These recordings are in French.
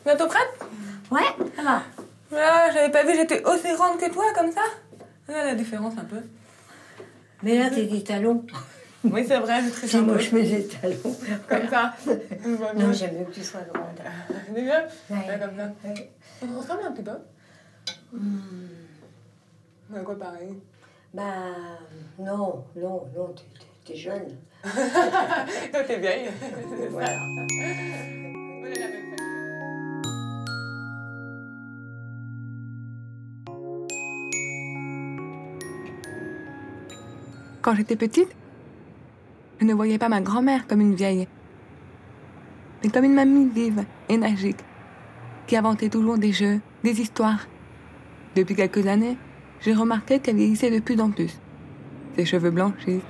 Bientôt prête? Ouais, ça va. Ah, j'avais pas vu, j'étais aussi grande que toi, comme ça. Ah, la différence, un peu. Mais là, t'es des talons. Oui, c'est vrai, c'est très Si moi, sympa. je mets des talons. Comme ça. Non, j'aime mieux que tu sois grande. C'est bien? Ouais. Comme ça. Ouais. On ressemble un petit peu. Ouais, quoi, pareil? Bah, non, t'es jeune. Toi, t'es vieille. Voilà. On est la même famille. Quand j'étais petite, je ne voyais pas ma grand-mère comme une vieille, mais comme une mamie vive, énergique, qui inventait toujours des jeux, des histoires. Depuis quelques années, j'ai remarqué qu'elle vieillissait de plus en plus. Ses cheveux blanchissent,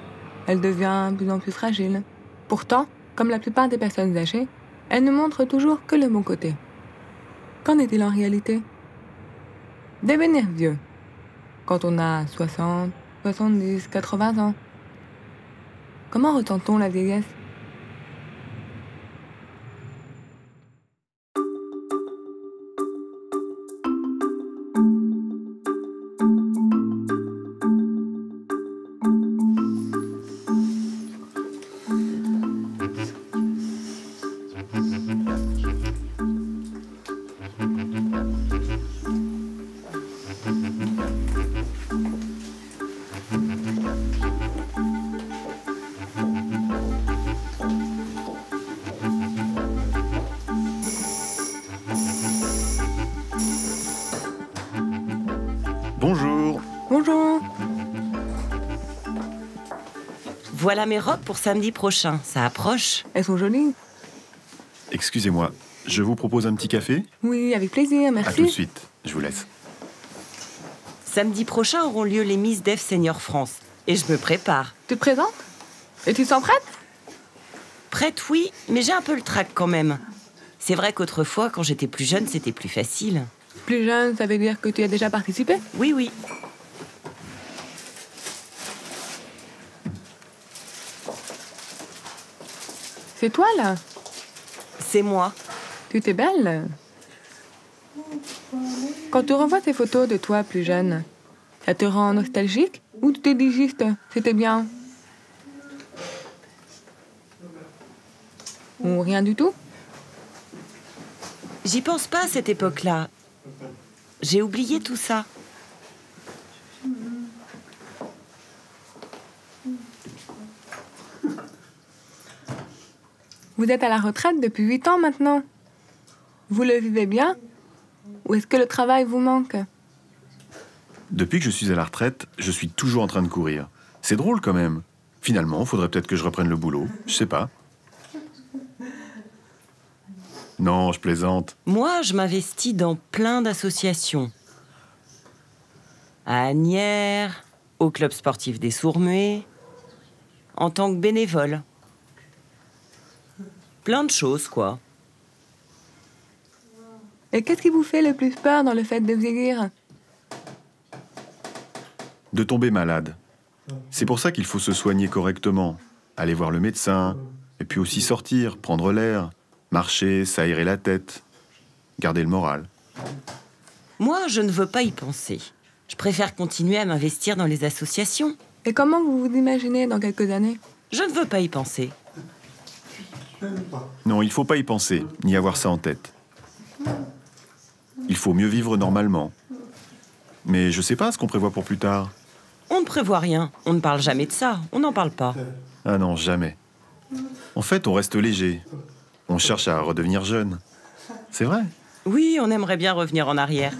elle devient de plus en plus fragile. Pourtant, comme la plupart des personnes âgées, elle ne montre toujours que le bon côté. Qu'en est-il en réalité? Devenir vieux, quand on a 60, 70, 80 ans. Comment ressent-on la vieillesse? Bonjour. Bonjour. Voilà mes robes pour samedi prochain. Ça approche. Elles sont jolies? Excusez-moi, je vous propose un petit café? Oui, avec plaisir, À merci. tout de suite, je vous laisse. Samedi prochain auront lieu les Miss Def Senior France. Et je me prépare. Tu te présentes? Et tu te sens prête? Prête, oui, mais j'ai un peu le trac quand même. C'est vrai qu'autrefois, quand j'étais plus jeune, c'était plus facile. Plus jeune, ça veut dire que tu as déjà participé? Oui, oui. C'est toi, là? C'est moi. Tu t'es belle. Quand tu revois ces photos de toi plus jeune, ça te rend nostalgique? Ou tu te dis juste, c'était bien? Ou rien du tout? J'y pense pas à cette époque-là. J'ai oublié tout ça. Vous êtes à la retraite depuis 8 ans maintenant. Vous le vivez bien? Ou est-ce que le travail vous manque? Depuis que je suis à la retraite, je suis toujours en train de courir. C'est drôle quand même. Finalement, faudrait peut-être que je reprenne le boulot. Je sais pas. Non, je plaisante. Moi, je m'investis dans plein d'associations. À Asnières, au club sportif des Sourds-Muets, en tant que bénévole. Plein de choses, quoi. Et qu'est-ce qui vous fait le plus peur dans le fait de vieillir? De tomber malade. C'est pour ça qu'il faut se soigner correctement. Aller voir le médecin, et puis aussi sortir, prendre l'air, marcher, s'aérer la tête, garder le moral. Moi, je ne veux pas y penser. Je préfère continuer à m'investir dans les associations. Et comment vous vous imaginez dans quelques années? Je ne veux pas y penser. Non, il faut pas y penser, ni avoir ça en tête. Il faut mieux vivre normalement. Mais je sais pas ce qu'on prévoit pour plus tard. On ne prévoit rien. On ne parle jamais de ça. On n'en parle pas. Ah non, jamais. En fait, on reste léger. On cherche à redevenir jeune. C'est vrai. Oui, on aimerait bien revenir en arrière.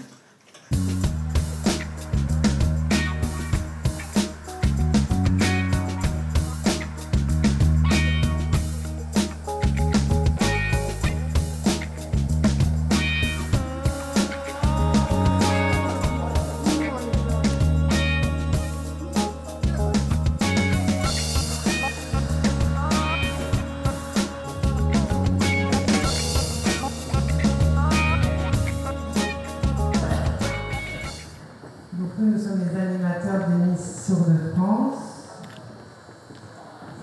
Donc nous sommes les animateurs des Miss Sourds de France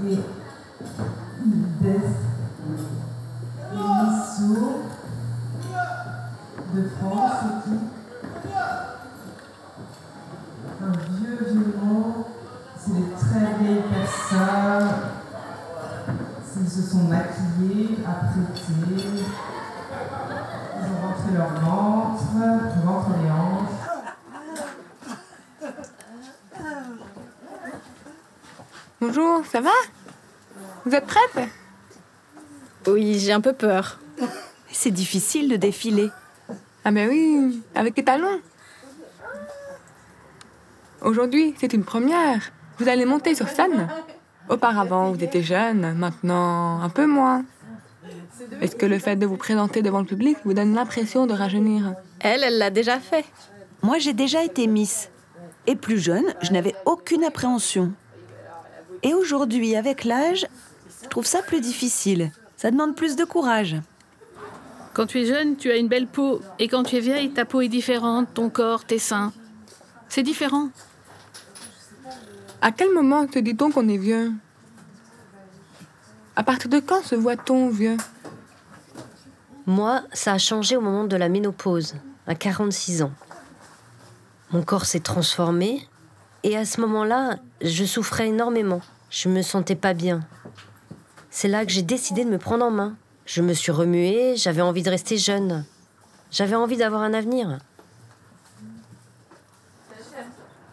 et des Miss Sourds sont maquillés, apprêtés. Ils ont rentré leur ventre les hanches. Bonjour, ça va? Vous êtes prête? Oui, j'ai un peu peur. C'est difficile de défiler. Ah ben oui, avec les talons. Aujourd'hui, c'est une première. Vous allez monter sur scène. Auparavant, vous étiez jeune, maintenant un peu moins. Est-ce que le fait de vous présenter devant le public vous donne l'impression de rajeunir? Elle l'a déjà fait. Moi, j'ai déjà été Miss. Et plus jeune, je n'avais aucune appréhension. Et aujourd'hui, avec l'âge, je trouve ça plus difficile. Ça demande plus de courage. Quand tu es jeune, tu as une belle peau. Et quand tu es vieille, ta peau est différente, ton corps, tes seins. C'est différent. À quel moment te dit-on qu'on est vieux? À partir de quand se voit-on vieux? Moi, ça a changé au moment de la ménopause, à 46 ans. Mon corps s'est transformé et à ce moment-là, je souffrais énormément. Je me sentais pas bien. C'est là que j'ai décidé de me prendre en main. Je me suis remuée, j'avais envie de rester jeune. J'avais envie d'avoir un avenir.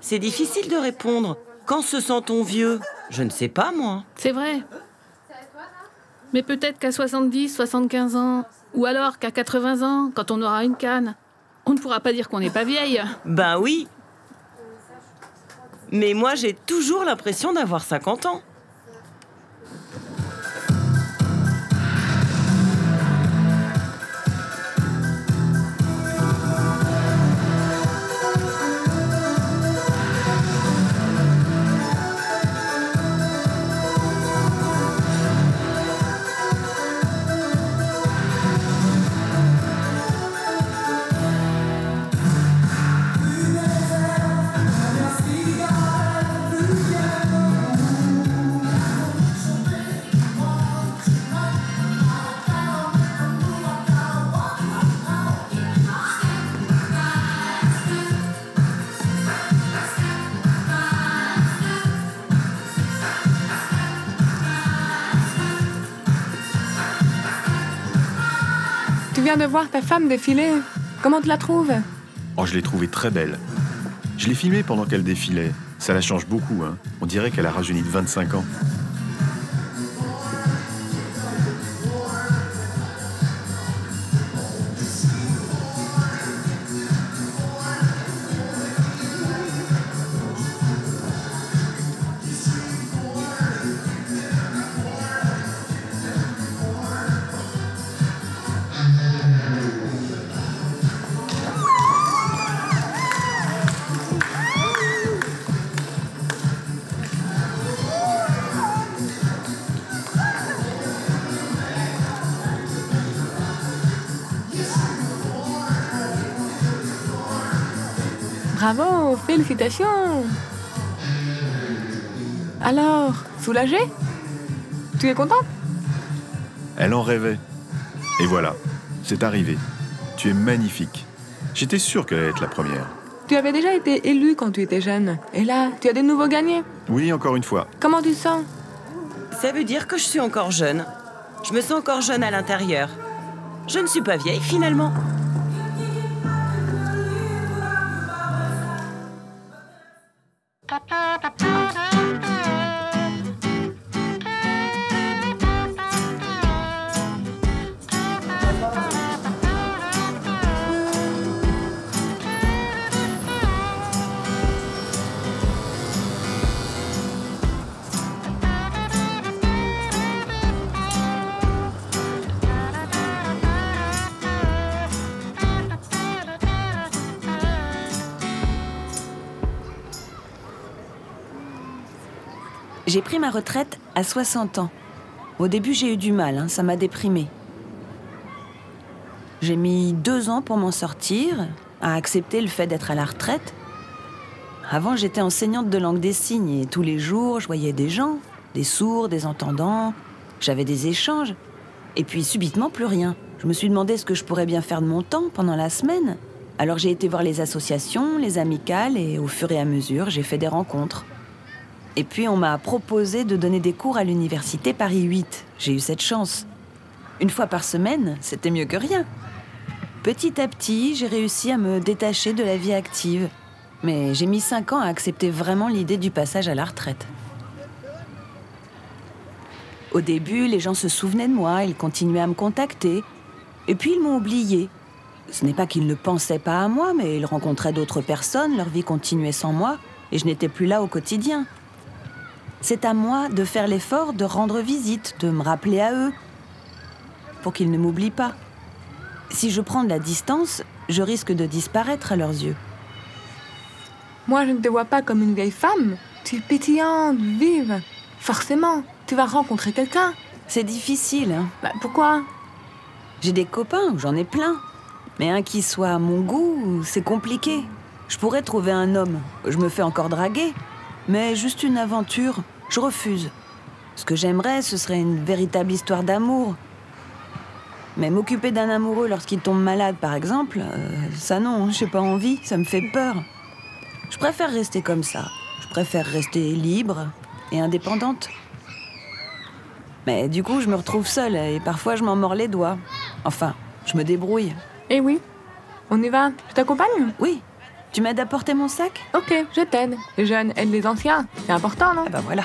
C'est difficile de répondre. Quand se sent-on vieux? Je ne sais pas, moi. C'est vrai. Mais peut-être qu'à 70, 75 ans, ou alors qu'à 80 ans, quand on aura une canne, on ne pourra pas dire qu'on n'est pas vieille. Ben oui. Mais moi, j'ai toujours l'impression d'avoir 50 ans. Tu viens de voir ta femme défiler. Comment tu la trouves? Oh, je l'ai trouvée très belle. Je l'ai filmée pendant qu'elle défilait. Ça la change beaucoup, hein. On dirait qu'elle a rajeuni de 25 ans. Bravo, félicitations. Alors, soulagée? Tu es contente? Elle en rêvait. Et voilà, c'est arrivé. Tu es magnifique. J'étais sûr qu'elle allait être la première. Tu avais déjà été élue quand tu étais jeune. Et là, tu as de nouveau gagné. Oui, encore une fois. Comment tu sens? Ça veut dire que je suis encore jeune. Je me sens encore jeune à l'intérieur. Je ne suis pas vieille, finalement. J'ai pris ma retraite à 60 ans. Au début, j'ai eu du mal, hein, ça m'a déprimée. J'ai mis 2 ans pour m'en sortir, à accepter le fait d'être à la retraite. Avant, j'étais enseignante de langue des signes et tous les jours, je voyais des gens, des sourds, des entendants. J'avais des échanges. Et puis, subitement, plus rien. Je me suis demandé ce que je pourrais bien faire de mon temps pendant la semaine. Alors, j'ai été voir les associations, les amicales et au fur et à mesure, j'ai fait des rencontres. Et puis on m'a proposé de donner des cours à l'université Paris 8. J'ai eu cette chance. 1 fois par semaine, c'était mieux que rien. Petit à petit, j'ai réussi à me détacher de la vie active. Mais j'ai mis 5 ans à accepter vraiment l'idée du passage à la retraite. Au début, les gens se souvenaient de moi, ils continuaient à me contacter. Et puis ils m'ont oubliée. Ce n'est pas qu'ils ne pensaient pas à moi, mais ils rencontraient d'autres personnes, leur vie continuait sans moi, et je n'étais plus là au quotidien. C'est à moi de faire l'effort de rendre visite, de me rappeler à eux, pour qu'ils ne m'oublient pas. Si je prends de la distance, je risque de disparaître à leurs yeux. Moi, je ne te vois pas comme une vieille femme. Tu es pétillante, vive. Forcément, tu vas rencontrer quelqu'un. C'est difficile, hein. Bah, pourquoi? J'ai des copains, j'en ai plein. Mais un qui soit à mon goût, c'est compliqué. Je pourrais trouver un homme, je me fais encore draguer. Mais juste une aventure, je refuse. Ce que j'aimerais, ce serait une véritable histoire d'amour. Mais m'occuper d'un amoureux lorsqu'il tombe malade, par exemple, ça non, j'ai pas envie, ça me fait peur. Je préfère rester comme ça. Je préfère rester libre et indépendante. Mais du coup, je me retrouve seule et parfois je m'en mords les doigts. Enfin, je me débrouille. Eh oui, on y va. Je t'accompagne? Oui. Tu m'aides à porter mon sac? Ok, je t'aide. Les jeunes aident les anciens. C'est important, non? Ah bah voilà.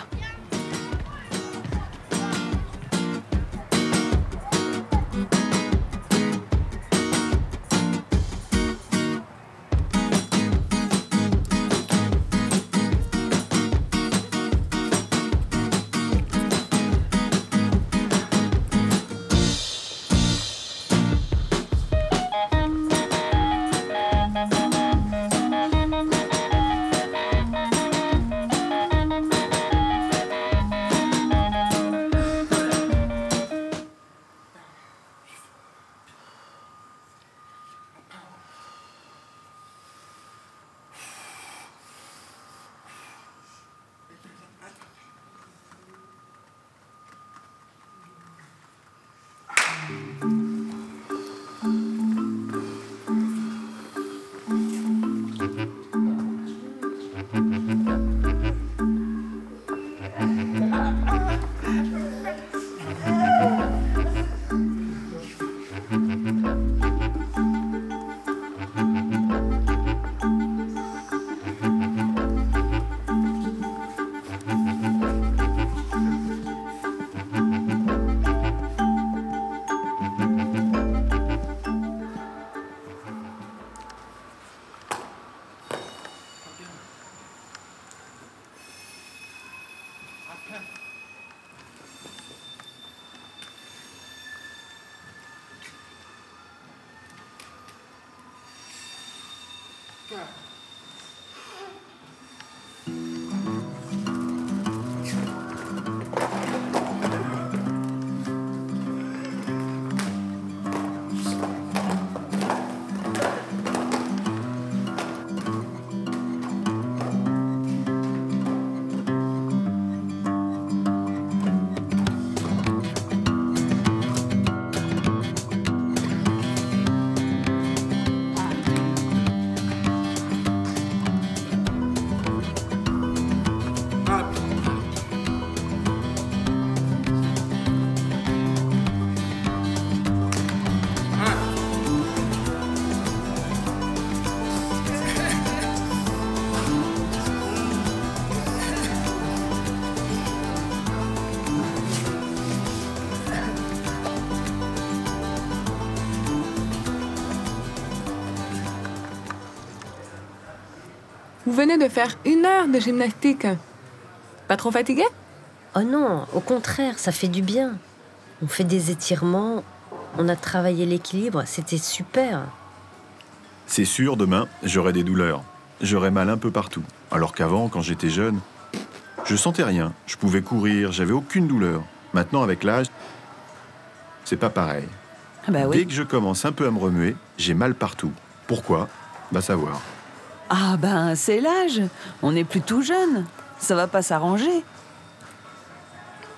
Vous venez de faire 1 heure de gymnastique. Pas trop fatigué? Oh non, au contraire, ça fait du bien. On fait des étirements, on a travaillé l'équilibre, c'était super. C'est sûr, demain, j'aurai des douleurs. J'aurai mal un peu partout. Alors qu'avant, quand j'étais jeune, je sentais rien. Je pouvais courir, j'avais aucune douleur. Maintenant, avec l'âge, c'est pas pareil. Ah bah oui. Dès que je commence un peu à me remuer, j'ai mal partout. Pourquoi? Va savoir. Ah ben, c'est l'âge. On n'est plus tout jeune. Ça va pas s'arranger.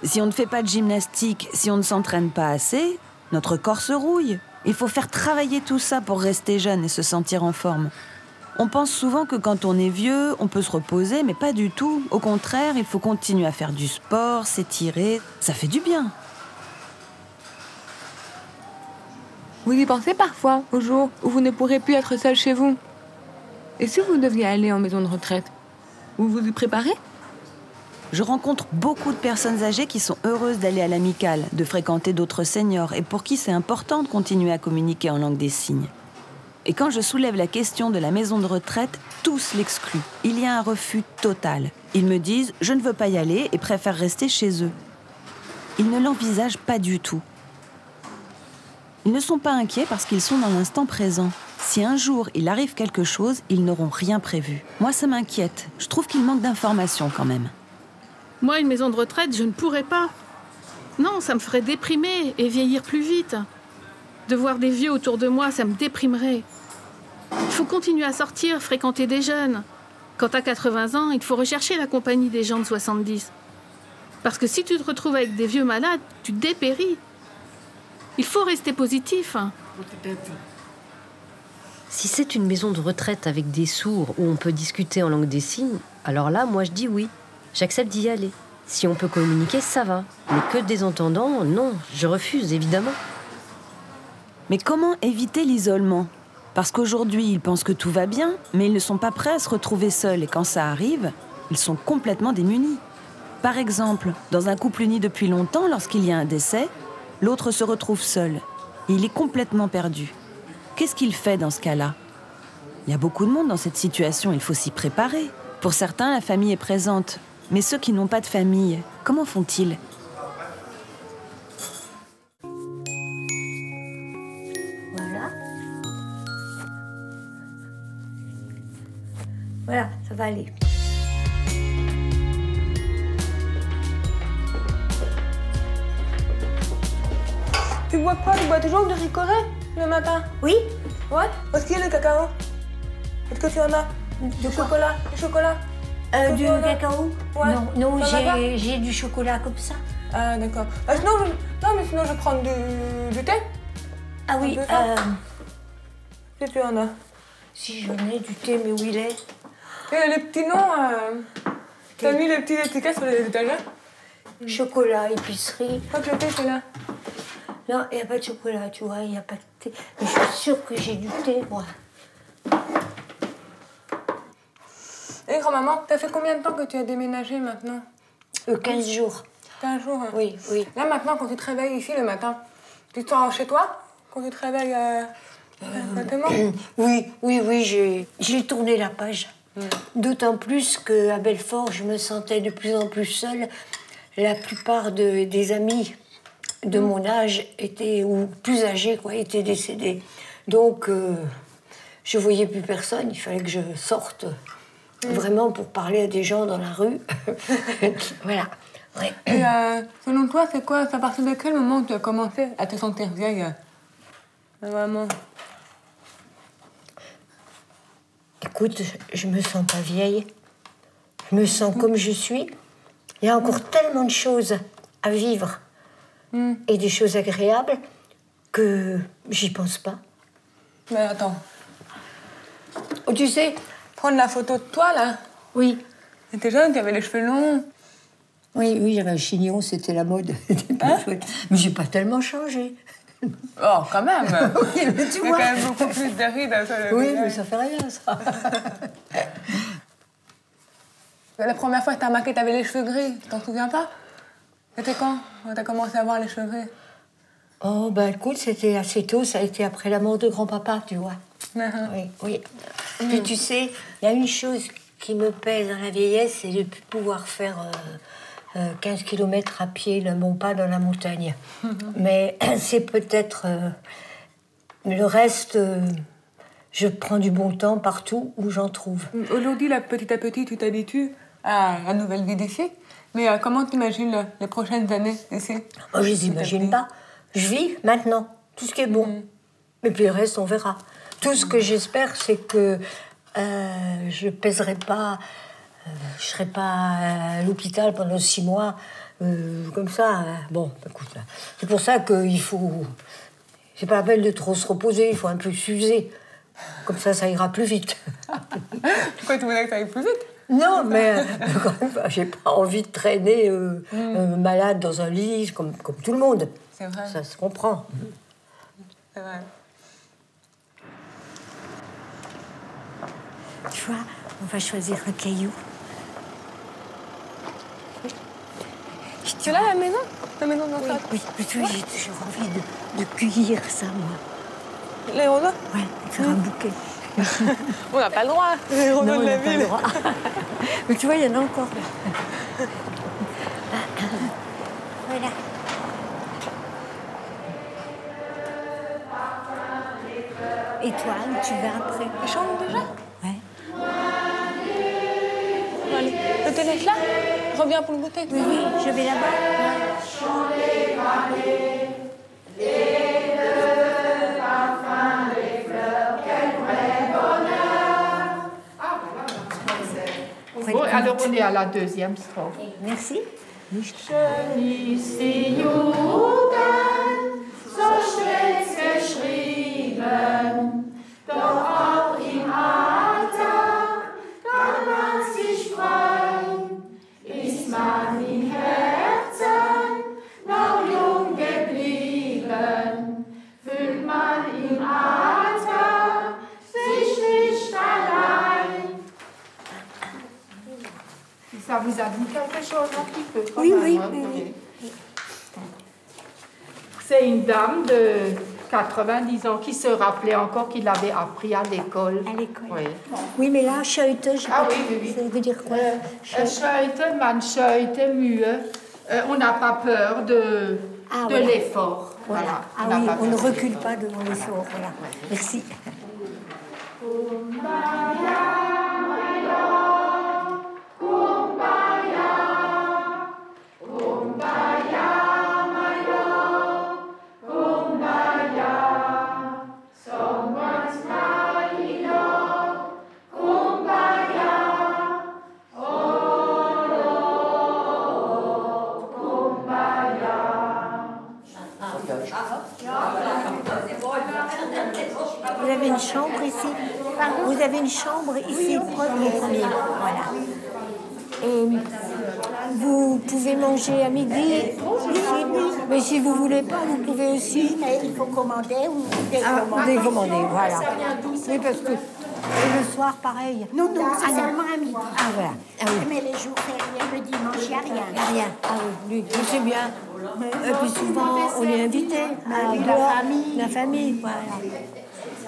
Si on ne fait pas de gymnastique, si on ne s'entraîne pas assez, notre corps se rouille. Il faut faire travailler tout ça pour rester jeune et se sentir en forme. On pense souvent que quand on est vieux, on peut se reposer, mais pas du tout. Au contraire, il faut continuer à faire du sport, s'étirer. Ça fait du bien. Vous y pensez parfois, au jour où vous ne pourrez plus être seul chez vous? Et si vous deviez aller en maison de retraite, vous vous y préparez? Je rencontre beaucoup de personnes âgées qui sont heureuses d'aller à l'amicale, de fréquenter d'autres seniors, et pour qui c'est important de continuer à communiquer en langue des signes. Et quand je soulève la question de la maison de retraite, tous l'excluent. Il y a un refus total. Ils me disent « je ne veux pas y aller » et préfèrent rester chez eux. Ils ne l'envisagent pas du tout. Ils ne sont pas inquiets parce qu'ils sont dans l'instant présent. Si un jour il arrive quelque chose, ils n'auront rien prévu. Moi, ça m'inquiète. Je trouve qu'il manque d'informations quand même. Moi, une maison de retraite, je ne pourrais pas. Non, ça me ferait déprimer et vieillir plus vite. De voir des vieux autour de moi, ça me déprimerait. Il faut continuer à sortir, fréquenter des jeunes. Quand t'as 80 ans, il faut rechercher la compagnie des gens de 70. Parce que si tu te retrouves avec des vieux malades, tu dépéris. Il faut rester positif. Si c'est une maison de retraite avec des sourds où on peut discuter en langue des signes, alors là, moi je dis oui. J'accepte d'y aller. Si on peut communiquer, ça va. Mais que des entendants, non, je refuse, évidemment. Mais comment éviter l'isolement? Parce qu'aujourd'hui, ils pensent que tout va bien, mais ils ne sont pas prêts à se retrouver seuls. Et quand ça arrive, ils sont complètement démunis. Par exemple, dans un couple uni depuis longtemps, lorsqu'il y a un décès, l'autre se retrouve seul. Et il est complètement perdu. Qu'est-ce qu'il fait dans ce cas-là? Il y a beaucoup de monde dans cette situation, il faut s'y préparer. Pour certains, la famille est présente. Mais ceux qui n'ont pas de famille, comment font-ils? Voilà. Voilà, ça va aller. Tu bois quoi? Tu bois toujours du ricoré le matin? Oui? Ouais? Où est-ce qu'il y a le cacao? Est-ce que tu en as? Du chocolat? Du chocolat? Du cacao? Ouais. Non, T'en as pas? j'ai du chocolat comme ça. Ah, d'accord. Sinon, je prends du thé. Ah oui, Un peu ça? Si tu en as. si j'en ai du thé, mais où il est? Et les petits noms, t'as mis les petites étiquettes sur les étagères? Chocolat, épicerie. Pas que le thé, c'est là. Non, il n'y a pas de chocolat, tu vois, il n'y a pas de thé. Mais je suis sûre que j'ai du thé, moi. Et grand-maman, t'as fait combien de temps que tu as déménagé maintenant? 15 jours. 15 jours. Hein. Oui, oui. Là, maintenant, quand tu te réveilles ici le matin, tu te sens chez toi? Quand tu te réveilles maintenant? Oui, j'ai tourné la page. D'autant plus qu'à Belfort, je me sentais de plus en plus seule. La plupart des amis de mon âge étaient, ou plus âgés, quoi, étaient décédés. Donc, je voyais plus personne. Il fallait que je sorte vraiment pour parler à des gens dans la rue. Voilà. Ouais. Et selon toi, c'est quoi? C'est à partir de quel moment tu as commencé à te sentir vieille? Vraiment. Écoute, je me sens pas vieille. Je me sens comme je suis. Il y a encore tellement de choses à vivre et des choses agréables que j'y pense pas. Mais attends. Oh, tu sais, Prendre la photo de toi, là. oui, T'étais jeune, tu avais les cheveux longs. oui, j'avais un chignon, c'était la mode. C'était pas chouette. Mais j'ai pas tellement changé. Oh, quand même. Oui, mais tu Il y a vois. quand même beaucoup plus de rides sur le Oui, visage. mais ça fait rien, ça. La première fois que t'as remarqué que t'avais les cheveux gris, tu t'en souviens pas? C'était quand t'as commencé à avoir les cheveux gris? Oh, ben écoute, c'était assez tôt, ça a été après la mort de grand-papa, tu vois. Oui, oui. Puis tu sais, il y a une chose qui me pèse dans la vieillesse, c'est de ne plus pouvoir faire 15 km à pied d'un bon pas dans la montagne. Mais c'est peut-être... le reste, je prends du bon temps partout où j'en trouve. Aujourd'hui, là, petit à petit, tu t'habitues à la nouvelle vie d'ici. Mais comment t'imagines les prochaines années ici? Moi, je les imagine pas. Je vis maintenant, tout ce qui est bon. Et puis le reste, on verra. Tout ce que j'espère, c'est que je pèserai pas, je serai pas à l'hôpital pendant 6 mois, comme ça. Bon, écoute, c'est pour ça qu'il faut... C'est pas la peine de trop se reposer, il faut un peu s'user. Comme ça ira plus vite. Pourquoi tu voudrais que ça aille plus vite? Non, mais quand même, j'ai pas envie de traîner malade dans un lit comme tout le monde. C'est vrai. Ça se comprend. C'est vrai. Tu vois, on va choisir un caillou. Tu l'as la maison? La maison dans ça? Oui, mais tu vois, j'ai toujours envie de cueillir ça, moi. Les roses? Ouais, faire un bouquet. On n'a pas le droit. Les roses Non, de on la n'a pas le ville. droit. Mais tu vois, il y en a encore. Voilà. Et toi, où tu vas après? Les chambres déjà? Ouais. Allez, je te laisse là. Reviens pour le goûter. Oui, oui, je vais là-bas. Bon, alors on est à la deuxième strophe. Merci. Ça vous a dit quelque chose un petit peu quand Oui, même, oui, hein, oui. C'est une dame de 90 ans qui se rappelait encore qu'il avait appris à l'école. À l'école. Oui. Oui, mais là, scheute, je sais Ah pas. oui, oui, oui. Ça veut dire quoi? Scheute, man scheute, mue. On n'a pas peur de Voilà. l'effort. Voilà. Ah n'a oui, pas on ne peur. recule pas devant l'effort. Voilà. Merci. Vous avez une chambre ici? Vous avez une chambre ici? Premier. Voilà. Et vous pouvez manger à midi ici? Mais si vous voulez pas, vous pouvez aussi. Mais il faut commander ou Décommander, voilà. Oui, parce que et le soir, pareil. Non, c'est seulement à midi. Ah, voilà. Ah oui. Mais les jours fériés, le dimanche, il n'y a rien. Rien. Ah oui, lui, c'est bien. Et puis souvent, on est invité. La famille, voilà.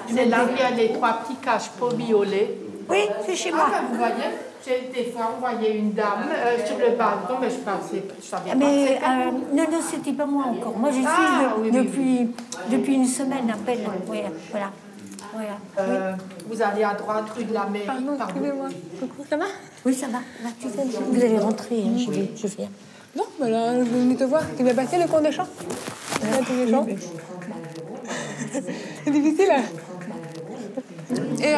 C'est là qu'il y a les 3 petits cache-pots violets. Oui, c'est chez Ah, moi. ben, vous voyez, des fois, on voyait une dame sur le balcon, mais je savais pas. Mais C'était non, c'était pas moi encore. Moi, je suis oui, depuis une semaine à peine. Voilà. vous allez à droite, rue de la mairie. Pardon, excusez-moi. Coucou, ça va? Oui, ça va. Vous allez rentrer, hein, je viens. Non, mais là, je vais venir te voir. Tu vas passer le cours de chant? Les chants. C'est difficile, hein? Et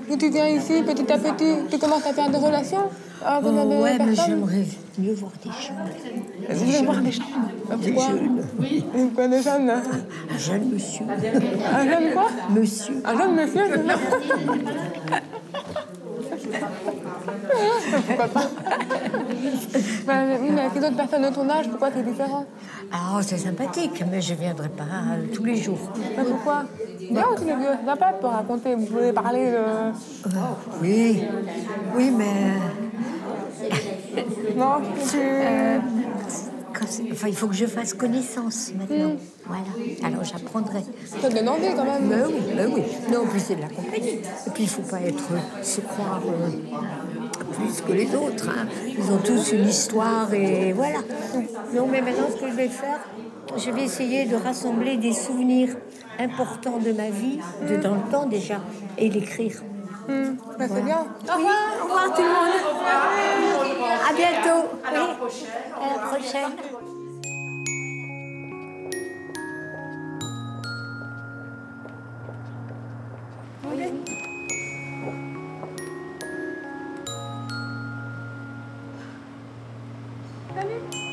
quand tu viens ici, petit à petit, tu commences à faire des relations avec des Ouais, mais personnes? j'aimerais mieux voir des chambres. Vous voulez voir des chambres? Pourquoi? Oui. Pourquoi des jeunes? Un jeune monsieur. Un jeune quoi? Monsieur. Un jeune monsieur, c'est ça? Pourquoi pas? Mais avec les autres personnes de ton âge, pourquoi c'est différent? Ah, c'est sympathique, mais je ne viendrai pas tous les jours. Mais pourquoi? Bien aussi les vieux, c'est sympa de te raconter, vous pouvez parler de... Oui, mais... Non, tu... il faut que je fasse connaissance maintenant. Voilà. Alors j'apprendrai. Ça te donne envie quand même. Ben oui. Non, puis c'est de la compagnie. Et puis il ne faut pas se croire plus que les autres. Hein. Ils ont tous une histoire et voilà. Non, mais maintenant ce que je vais faire, je vais essayer de rassembler des souvenirs importants de ma vie, dans le temps déjà, et l'écrire. Ben, c'est bien. Oui, au revoir tout le monde. À bientôt. À la prochaine. À la prochaine. Salut.